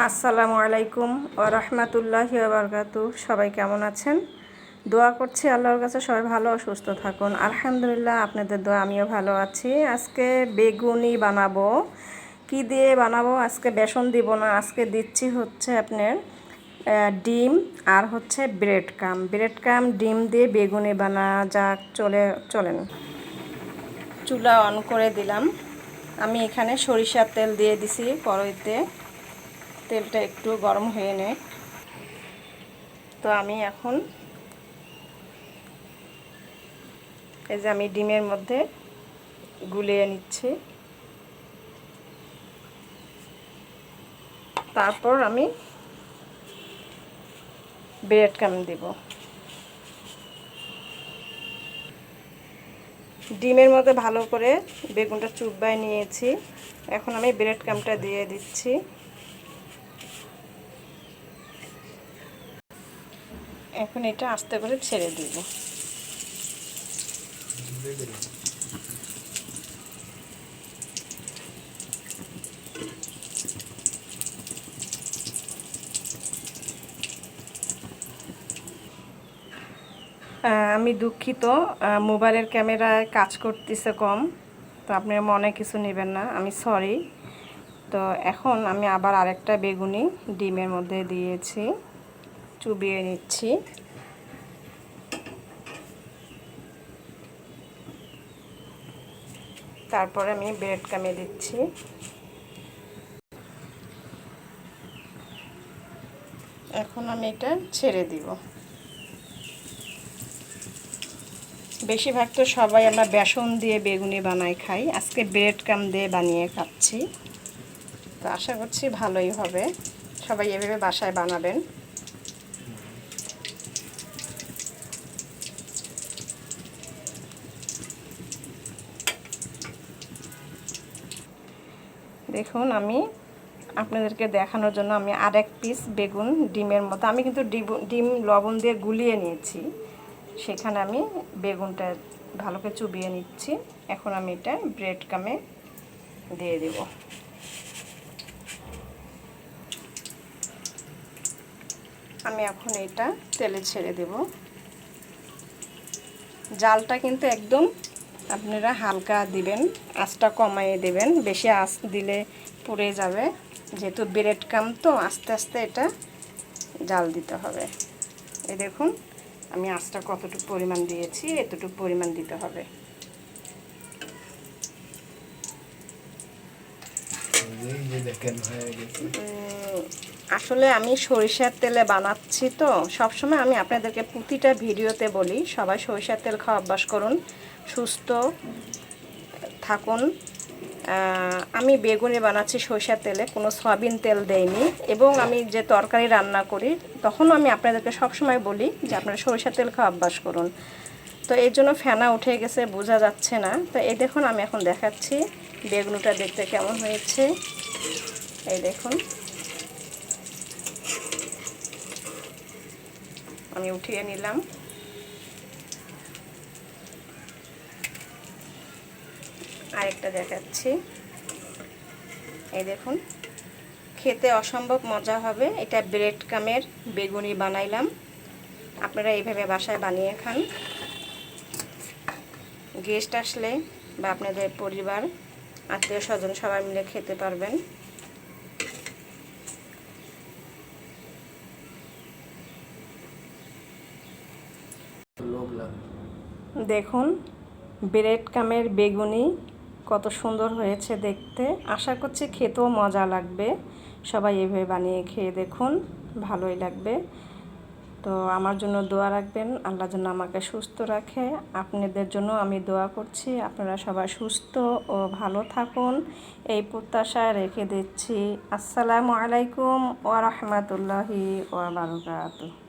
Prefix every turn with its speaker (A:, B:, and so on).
A: আসসালামু আলাইকুম ওয়া রাহমাতুল্লাহি ওয়া বারাকাতুহু। সবাই কেমন আছেন? দোয়া করছি আল্লাহর কাছে সবাই ভালো ও সুস্থ থাকুন। আলহামদুলিল্লাহ, আপনাদের দোয়া আমিও ভালো আছি। আজকে বেগুনি বানাবো। কি দিয়ে বানাবো? আজকে বেসন দিব না, আজকে দিচ্ছি হচ্ছে আপনার ডিম আর হচ্ছে ব্রেড ক্রাম ডিম দিয়ে বেগুনি বানা যাক। চলেন চুলা অন করে দিলাম। আমি এখানে সরিষার তেল দিয়ে দিছি কড়াইতে। তেলটা একটু গরম হয়ে নেয়। তো আমি এখন এই যে আমি ডিমের মধ্যে গুলিয়ে নিচ্ছি। তারপর আমি ব্রেড ক্রাম দেব। ডিমের মধ্যে ভালো করে বেগুনটা চুবাই নিয়েছি। এখন আমি ব্রেড ক্রামটা দিয়ে দিচ্ছি। এখন এটা আস্তে করে ছেড়ে দিব। আমি দুঃখিত, মোবাইলের ক্যামেরায় কাজ করতেছে কম, তো আপনার মনে কিছু নেবেন না, আমি সরি। তো এখন আমি আবার আরেকটা বেগুনি ডিমের মধ্যে দিয়েছি, চুবিয়ে নিচ্ছি। তারপরে আমি ব্রেড ক্রামে দিচ্ছি। এখন আমি এটা ছেড়ে দিব। বেশিরভাগ তো সবাই আমরা বেসন দিয়ে বেগুনি বানাই খাই, আজকে ব্রেড ক্রাম দিয়ে বানিয়ে খাচ্ছি। তো আশা করছি ভালোই হবে, সবাই এভাবে বাসায় বানাবেন। দেখুন, আমি আপনাদেরকে দেখানোর জন্য আমি আরেক পিস বেগুন ডিমের মতো, আমি কিন্তু ডিম লবণ দিয়ে গুলিয়ে নিয়েছি, সেখানে আমি বেগুনটা ভালো করে চুবিয়ে নিচ্ছি। এখন আমি এটা ব্রেড ক্রামে দিয়ে দেব। আমি এখন এটা তেলে ছেড়ে দেব। জালটা কিন্তু একদম আপনারা হালকা দিবেন, আঁচটা কমাইয়ে দেবেন, বেশি আঁচ দিলে পুড়ে যাবে। যেহেতু ব্রেড ক্রাম তো আস্তে আস্তে এটা জাল দিতে হবে। এই দেখুন আমি আঁচটা কতটুকু পরিমাণ দিয়েছি, এতটুকু পরিমাণ দিতে হবে। আসলে আমি সরিষার তেলে বানাচ্ছি, তো সবসময় আমি আপনাদেরকে প্রতিটা ভিডিওতে বলি সবাই সরিষার তেল খাওয়া অভ্যাস করুন, সুস্থ থাকুন। আমি বেগুনি বানাচ্ছি সরিষার তেলে, কোনো সয়াবিন তেল দেইনি। এবং আমি যে তরকারি রান্না করি তখনও আমি আপনাদেরকে সবসময় বলি যে আপনারা সরিষার তেল খাওয়া অভ্যাস করুন। তো এর জন্য ফেনা উঠে গেছে, বোঝা যাচ্ছে না। তো এই দেখুন আমি এখন দেখাচ্ছি বেগুনিটা দেখতে কেমন হয়েছে। এই দেখুন আমি উঠিয়ে নিলাম। আরেকটা দেখাচ্ছি। এই দেখুন খেতে অসম্ভব মজা হবে। এটা ব্রেড ক্রামের বেগুনি বানাইলাম, আপনারা এইভাবে বাসায় বানিয়ে খান। গেস্ট আসলে বা আপনাদের পরিবার আত্মীয় স্বজন সবাই মিলে খেতে পারবেন। দেখুন ব্রেড ক্রামের বেগুনি কত সুন্দর হয়েছে দেখতে। আশা করছি খেতেও মজা লাগবে। সবাই এভাবে বানিয়ে খেয়ে দেখুন, ভালোই লাগবে। তো আমার জন্য দোয়া রাখবেন, আল্লাহ যেন আমাকে সুস্থ রাখে। আপনাদের জন্য আমি দোয়া করছি, আপনারা সবাই সুস্থ ও ভালো থাকুন, এই প্রত্যাশায় রেখে দিচ্ছি। আসসালামু আলাইকুম ওয়া রাহমাতুল্লাহি ওয়া বারাকাতুহু।